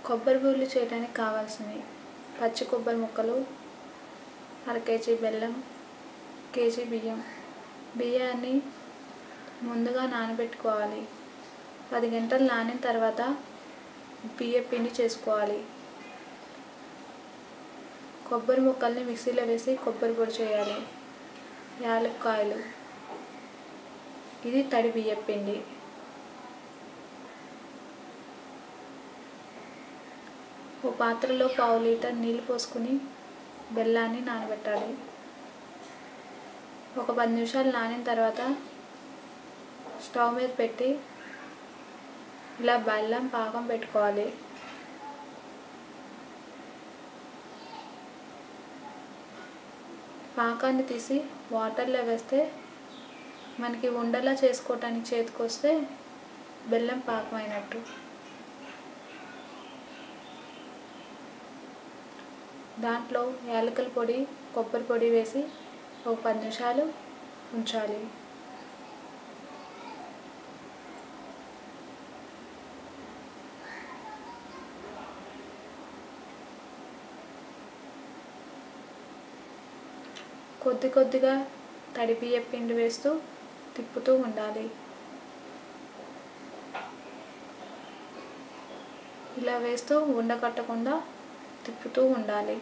కొబ్బరి బూరెలు చేయడానికి కావాల్సినవి పచ్చి కొబ్బరి ముక్కలు, అర కేజీ బెల్లం, కేజీ బియ్యం. బియ్యాన్ని ముందుగా నానబెట్టుకోవాలి. 10 గంటలు నానిన తర్వాత బియ్య పిండి చేసుకోవాలి. కొబ్బరి ముక్కల్ని మిక్సీలో వేసి కొబ్బరి పొడి చేయాలి. యాలక్కాయలు. ఇది తడి బియ్య పిండి. ఓ పాత్రలో 1/2 లీటర్ నీళ్ళు పోసుకుని బెల్లాన్ని నానబెట్టాలి. ఒక 10 నిమిషాలు నానిన తర్వాత స్టవ్ మీద పెట్టి ఇలా బెల్లం పాకం పెట్టుకోవాలి. పాకాన్ని తీసి వాటర్లో వేస్తే మనకి ఉండలా చేసుకోవటానికి చేతికి వస్తే బెల్లం పాకం అయినట్టు. దాంట్లో యాలకుల పొడి, కొబ్బరి పొడి వేసి ఒక 10 నిమిషాలు ఉంచాలి. కొద్ది కొద్దిగా తడి బియ్య పిండి వేస్తూ తిప్పుతూ ఉండాలి. ఇలా వేస్తూ ఉండకట్టకుండా తిప్పుతూ ఉండాలి.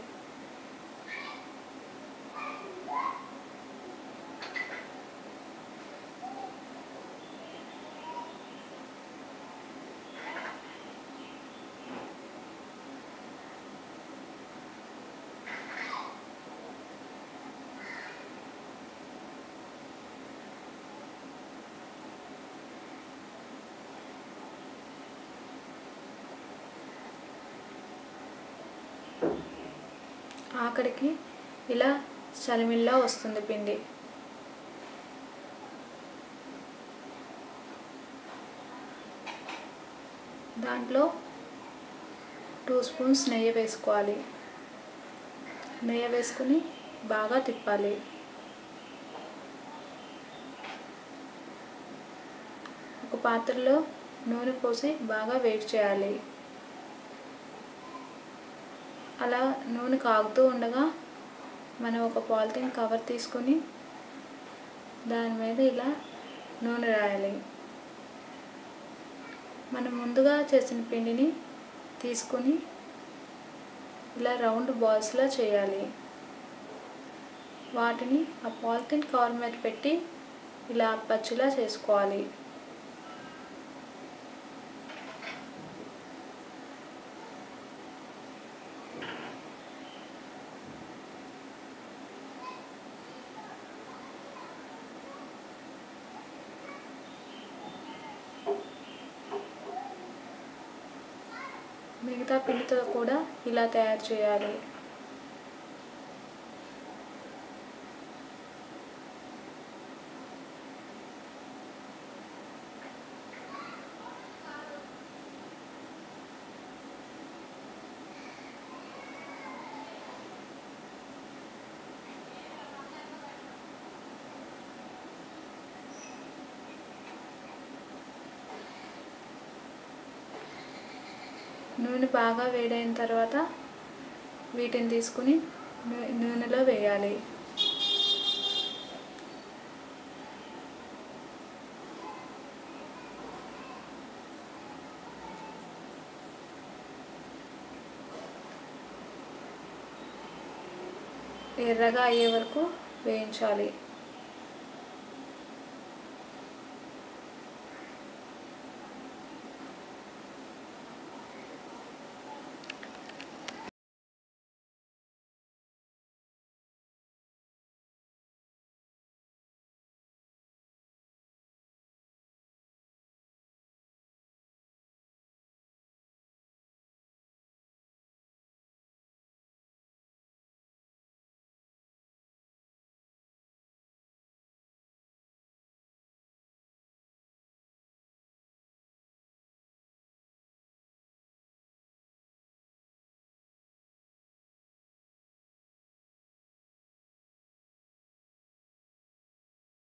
ఆఖరికి ఇలా చలిమిల్లా వస్తుంది పిండి. దాంట్లో 2 స్పూన్స్ నెయ్యి వేసుకోవాలి. నెయ్యి వేసుకుని బాగా తిప్పాలి. ఒక పాత్రలో నూనె పోసి బాగా వేడి చేయాలి. అలా నూనె కాగుతూ ఉండగా మనం ఒక పాలిథిన్ కవర్ తీసుకుని దాని మీద ఇలా నూనె రాయాలి. మనం ముందుగా చేసిన పిండిని తీసుకుని ఇలా రౌండ్ బాల్స్లా చేయాలి. వాటిని ఆ పాలిథిన్ కవర్ మీద పెట్టి ఇలా పచ్చిలా చేసుకోవాలి. మిగతా పిండితో కూడా ఇలా తయారు చేయాలి. నూనె బాగా వేడైన తర్వాత వీటిని తీసుకుని నూనెలో వేయాలి. ఎర్రగా అయ్యే వరకు వేయించాలి.